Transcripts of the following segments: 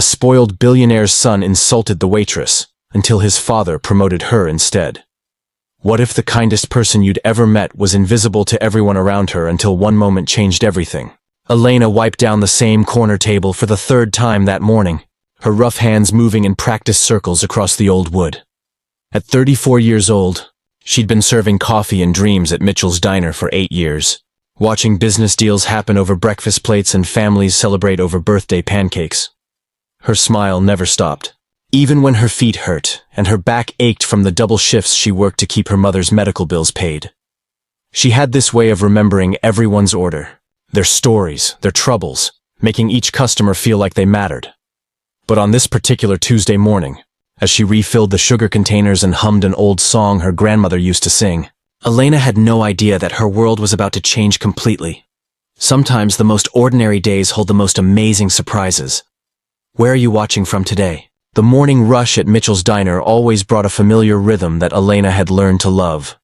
A spoiled billionaire's son insulted the waitress, until his father promoted her instead. What if the kindest person you'd ever met was invisible to everyone around her until one moment changed everything? Elena wiped down the same corner table for the third time that morning, her rough hands moving in practiced circles across the old wood. At 34 years old, she'd been serving coffee and dreams at Mitchell's Diner for 8 years, watching business deals happen over breakfast plates and families celebrate over birthday pancakes. Her smile never stopped, even when her feet hurt and her back ached from the double shifts she worked to keep her mother's medical bills paid. She had this way of remembering everyone's order, their stories, their troubles, making each customer feel like they mattered. But on this particular Tuesday morning, as she refilled the sugar containers and hummed an old song her grandmother used to sing, Elena had no idea that her world was about to change completely. Sometimes the most ordinary days hold the most amazing surprises. Where are you watching from today? The morning rush at Mitchell's Diner always brought a familiar rhythm that Elena had learned to love.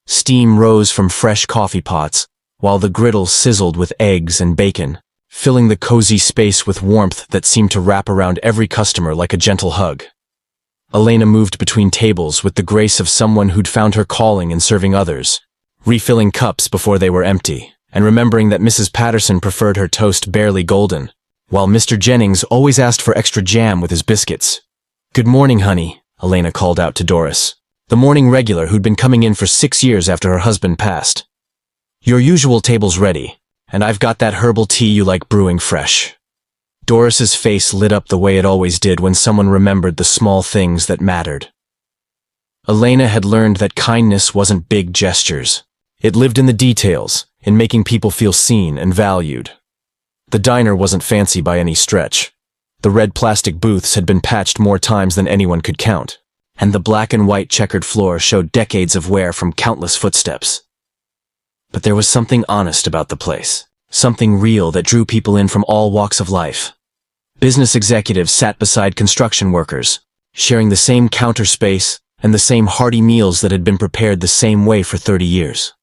Steam rose from fresh coffee pots, while the griddle sizzled with eggs and bacon, filling the cozy space with warmth that seemed to wrap around every customer like a gentle hug. Elena moved between tables with the grace of someone who'd found her calling in serving others, refilling cups before they were empty, and remembering that Mrs. Patterson preferred her toast barely golden, while Mr. Jennings always asked for extra jam with his biscuits. "Good morning, honey," Elena called out to Doris, the morning regular who'd been coming in for 6 years after her husband passed. "Your usual table's ready, and I've got that herbal tea you like brewing fresh." Doris's face lit up the way it always did when someone remembered the small things that mattered. Elena had learned that kindness wasn't big gestures. It lived in the details, in making people feel seen and valued. The diner wasn't fancy by any stretch. The red plastic booths had been patched more times than anyone could count, and the black and white checkered floor showed decades of wear from countless footsteps. But there was something honest about the place, something real that drew people in from all walks of life. Business executives sat beside construction workers, sharing the same counter space and the same hearty meals that had been prepared the same way for 30 years.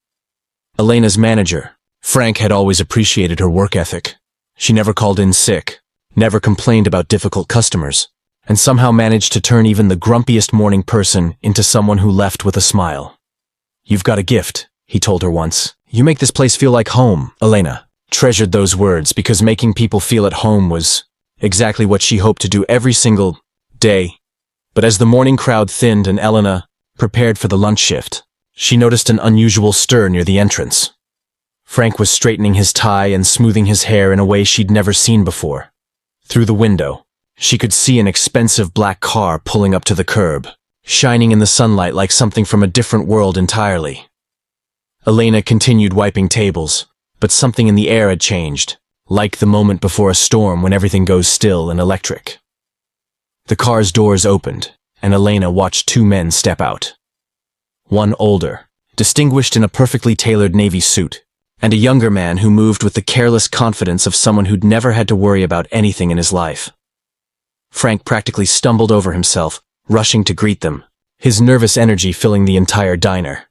Elena's manager, Frank, had always appreciated her work ethic. She never called in sick, never complained about difficult customers, and somehow managed to turn even the grumpiest morning person into someone who left with a smile. "You've got a gift," he told her once. "You make this place feel like home." Elena treasured those words because making people feel at home was exactly what she hoped to do every single day. But as the morning crowd thinned and Elena prepared for the lunch shift, she noticed an unusual stir near the entrance. Frank was straightening his tie and smoothing his hair in a way she'd never seen before. Through the window, she could see an expensive black car pulling up to the curb, shining in the sunlight like something from a different world entirely. Elena continued wiping tables, but something in the air had changed, like the moment before a storm when everything goes still and electric. The car's doors opened, and Elena watched 2 men step out. One older, distinguished in a perfectly tailored navy suit, and a younger man who moved with the careless confidence of someone who'd never had to worry about anything in his life. Frank practically stumbled over himself, rushing to greet them, his nervous energy filling the entire diner.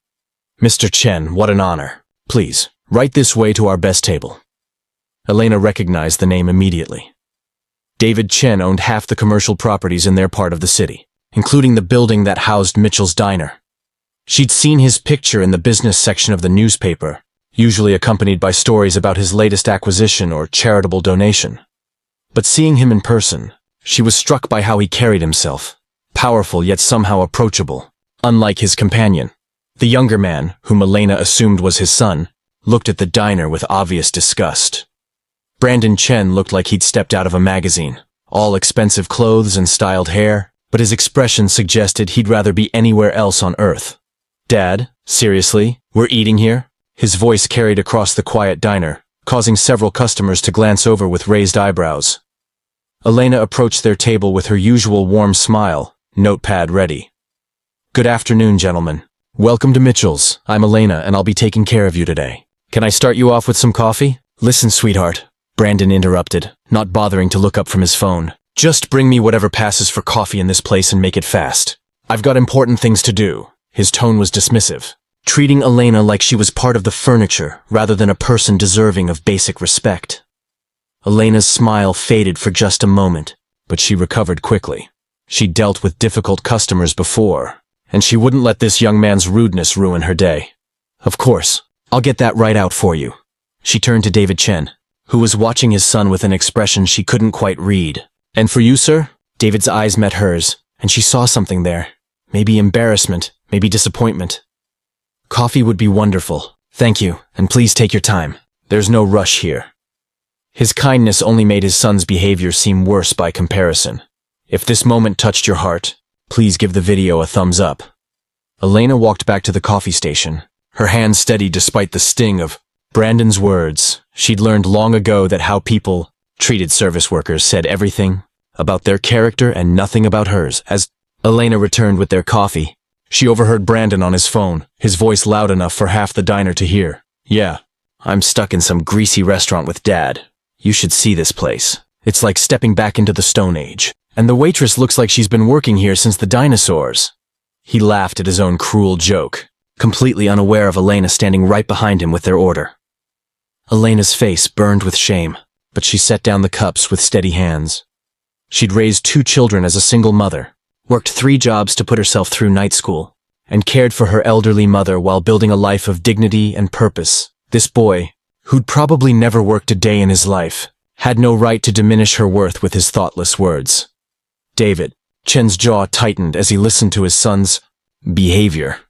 "Mr. Chen, what an honor. Please, right this way to our best table." Elena recognized the name immediately. David Chen owned half the commercial properties in their part of the city, including the building that housed Mitchell's Diner. She'd seen his picture in the business section of the newspaper, usually accompanied by stories about his latest acquisition or charitable donation. But seeing him in person, she was struck by how he carried himself, powerful yet somehow approachable, unlike his companion. The younger man, whom Elena assumed was his son, looked at the diner with obvious disgust. Brandon Chen looked like he'd stepped out of a magazine, all expensive clothes and styled hair, but his expression suggested he'd rather be anywhere else on earth. "Dad, seriously, we're eating here?" His voice carried across the quiet diner, causing several customers to glance over with raised eyebrows. Elena approached their table with her usual warm smile, notepad ready. "Good afternoon, gentlemen. Welcome to Mitchell's. I'm Elena, and I'll be taking care of you today. Can I start you off with some coffee?" "Listen, sweetheart," Brandon interrupted, not bothering to look up from his phone. "Just bring me whatever passes for coffee in this place and make it fast. I've got important things to do." His tone was dismissive, treating Elena like she was part of the furniture rather than a person deserving of basic respect. Elena's smile faded for just a moment, but she recovered quickly. She'd dealt with difficult customers before, and she wouldn't let this young man's rudeness ruin her day. Of course, I'll get that right out for you. She turned to David Chen, who was watching his son with an expression she couldn't quite read. And for you, sir? David's eyes met hers, and she saw something there. Maybe embarrassment, maybe disappointment. Coffee would be wonderful. Thank you, and please take your time. There's no rush here. His kindness only made his son's behavior seem worse by comparison. If this moment touched your heart, please give the video a thumbs up. Elena walked back to the coffee station, her hands steady despite the sting of Brandon's words. She'd learned long ago that how people treated service workers said everything about their character and nothing about hers. As Elena returned with their coffee, she overheard Brandon on his phone, his voice loud enough for half the diner to hear. Yeah, I'm stuck in some greasy restaurant with Dad. You should see this place. It's like stepping back into the Stone Age. And the waitress looks like she's been working here since the dinosaurs. He laughed at his own cruel joke, completely unaware of Elena standing right behind him with their order. Elena's face burned with shame, but she set down the cups with steady hands. She'd raised 2 children as a single mother, worked 3 jobs to put herself through night school, and cared for her elderly mother while building a life of dignity and purpose. This boy, who'd probably never worked a day in his life, had no right to diminish her worth with his thoughtless words. David Chen's jaw tightened as he listened to his son's behavior.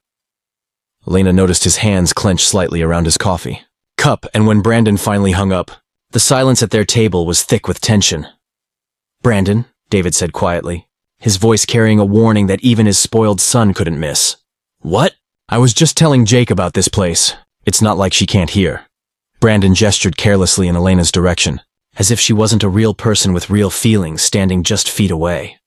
Elena noticed his hands clench slightly around his coffee cup, and when Brandon finally hung up, the silence at their table was thick with tension. Brandon, David said quietly, his voice carrying a warning that even his spoiled son couldn't miss. What? I was just telling Jake about this place. It's not like she can't hear. Brandon gestured carelessly in Elena's direction, as if she wasn't a real person with real feelings standing just feet away.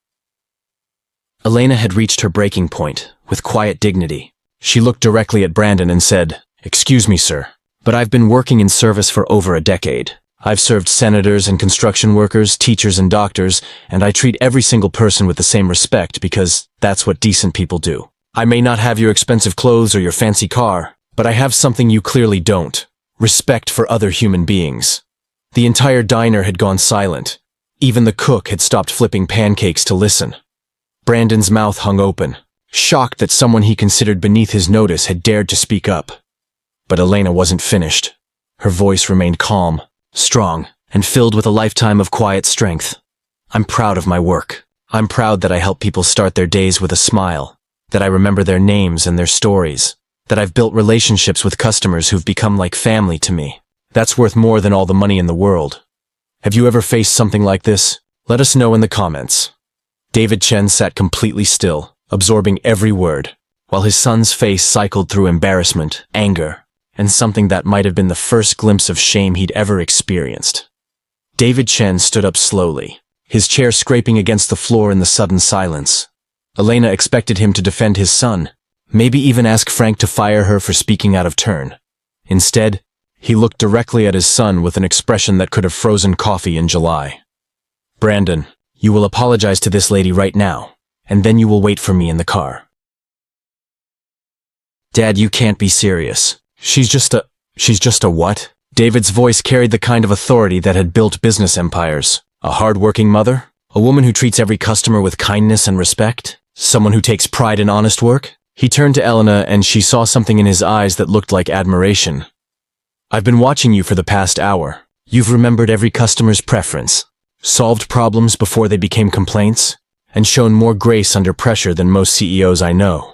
Elena had reached her breaking point, with quiet dignity. She looked directly at Brandon and said, "Excuse me, sir, but I've been working in service for over a decade. I've served senators and construction workers, teachers and doctors, and I treat every single person with the same respect because that's what decent people do. I may not have your expensive clothes or your fancy car, but I have something you clearly don't: respect for other human beings." The entire diner had gone silent. Even the cook had stopped flipping pancakes to listen. Brandon's mouth hung open, shocked that someone he considered beneath his notice had dared to speak up. But Elena wasn't finished. Her voice remained calm, strong, and filled with a lifetime of quiet strength. "I'm proud of my work. I'm proud that I help people start their days with a smile, that I remember their names and their stories, that I've built relationships with customers who've become like family to me. That's worth more than all the money in the world. Have you ever faced something like this? Let us know in the comments." David Chen sat completely still, absorbing every word, while his son's face cycled through embarrassment, anger, and something that might have been the first glimpse of shame he'd ever experienced. David Chen stood up slowly, his chair scraping against the floor in the sudden silence. Elena expected him to defend his son, maybe even ask Frank to fire her for speaking out of turn. Instead, he looked directly at his son with an expression that could have frozen coffee in July. "Brandon, you will apologize to this lady right now, and then you will wait for me in the car." "Dad, you can't be serious. She's just a what?" David's voice carried the kind of authority that had built business empires. A hard-working mother? A woman who treats every customer with kindness and respect? Someone who takes pride in honest work? He turned to Elena and she saw something in his eyes that looked like admiration. "I've been watching you for the past hour. You've remembered every customer's preference, solved problems before they became complaints, and shown more grace under pressure than most CEOs I know."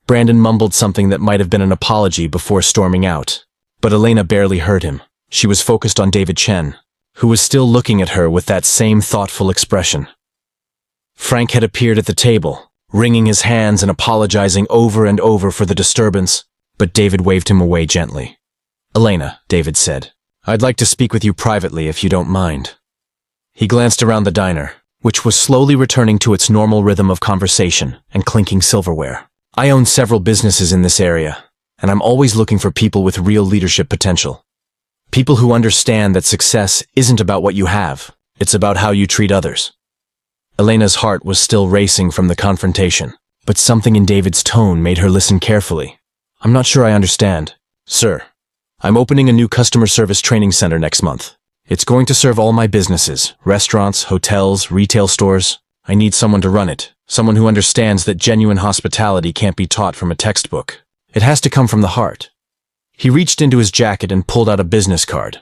Brandon mumbled something that might have been an apology before storming out, but Elena barely heard him. She was focused on David Chen, who was still looking at her with that same thoughtful expression. Frank had appeared at the table, wringing his hands and apologizing over and over for the disturbance, but David waved him away gently. "Elena," David said, "I'd like to speak with you privately if you don't mind." He glanced around the diner, which was slowly returning to its normal rhythm of conversation and clinking silverware. "I own several businesses in this area, and I'm always looking for people with real leadership potential. People who understand that success isn't about what you have, it's about how you treat others." Elena's heart was still racing from the confrontation, but something in David's tone made her listen carefully. "I'm not sure I understand. Sir, I'm opening a new customer service training center next month. It's going to serve all my businesses, restaurants, hotels, retail stores. I need someone to run it, someone who understands that genuine hospitality can't be taught from a textbook. It has to come from the heart. He reached into his jacket and pulled out a business card.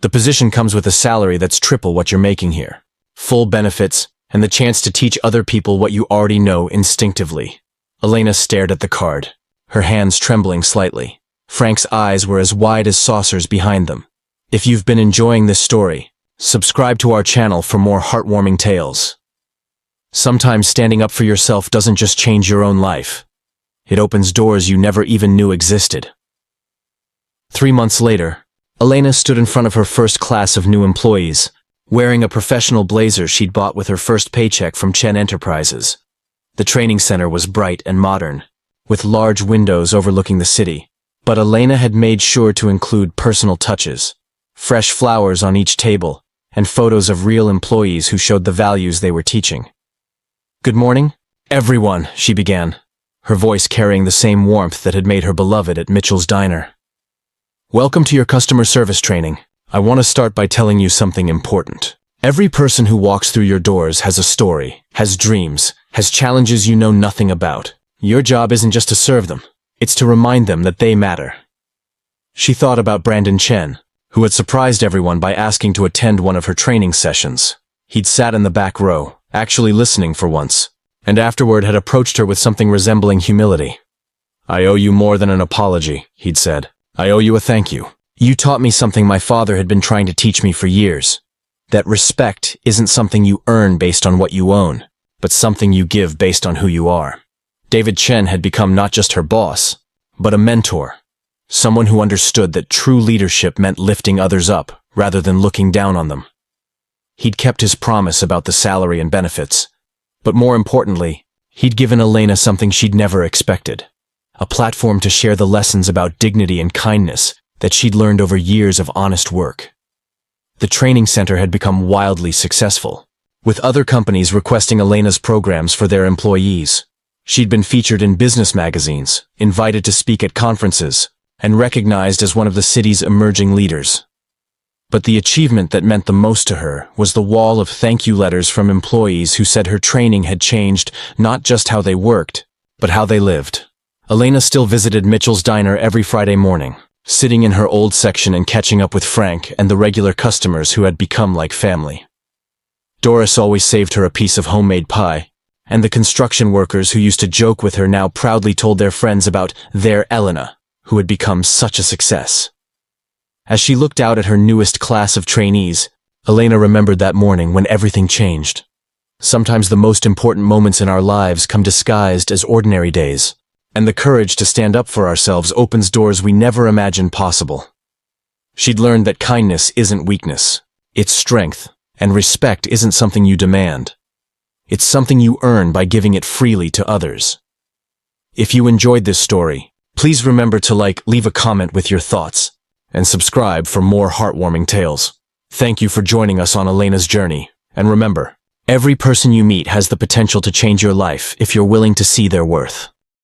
The position comes with a salary that's triple what you're making here. Full benefits, and the chance to teach other people what you already know instinctively. Elena stared at the card, her hands trembling slightly. Frank's eyes were as wide as saucers behind them. If you've been enjoying this story, subscribe to our channel for more heartwarming tales. Sometimes standing up for yourself doesn't just change your own life. It opens doors you never even knew existed. 3 months later, Elena stood in front of her first class of new employees, wearing a professional blazer she'd bought with her first paycheck from Chen Enterprises. The training center was bright and modern, with large windows overlooking the city, but Elena had made sure to include personal touches. Fresh flowers on each table, and photos of real employees who showed the values they were teaching. "Good morning, everyone," she began, her voice carrying the same warmth that had made her beloved at Mitchell's Diner. "Welcome to your customer service training. I want to start by telling you something important. Every person who walks through your doors has a story, has dreams, has challenges you know nothing about. Your job isn't just to serve them, it's to remind them that they matter." She thought about Brandon Chen, who had surprised everyone by asking to attend one of her training sessions. He'd sat in the back row, actually listening for once, and afterward had approached her with something resembling humility. "I owe you more than an apology," he'd said. "I owe you a thank you. You taught me something my father had been trying to teach me for years. That respect isn't something you earn based on what you own, but something you give based on who you are." David Chen had become not just her boss, but a mentor. Someone who understood that true leadership meant lifting others up, rather than looking down on them. He'd kept his promise about the salary and benefits, but more importantly, he'd given Elena something she'd never expected. A platform to share the lessons about dignity and kindness that she'd learned over years of honest work. The training center had become wildly successful, with other companies requesting Elena's programs for their employees. She'd been featured in business magazines, invited to speak at conferences, and recognized as one of the city's emerging leaders. But the achievement that meant the most to her was the wall of thank you letters from employees who said her training had changed not just how they worked, but how they lived. Elena still visited Mitchell's Diner every Friday morning, sitting in her old section and catching up with Frank and the regular customers who had become like family. Doris always saved her a piece of homemade pie, and the construction workers who used to joke with her now proudly told their friends about their Elena, who had become such a success. As she looked out at her newest class of trainees, Elena remembered that morning when everything changed. Sometimes the most important moments in our lives come disguised as ordinary days, and the courage to stand up for ourselves opens doors we never imagined possible. She'd learned that kindness isn't weakness, it's strength, and respect isn't something you demand. It's something you earn by giving it freely to others. If you enjoyed this story, please remember to leave a comment with your thoughts, and subscribe for more heartwarming tales. Thank you for joining us on Elena's journey, and remember, every person you meet has the potential to change your life if you're willing to see their worth.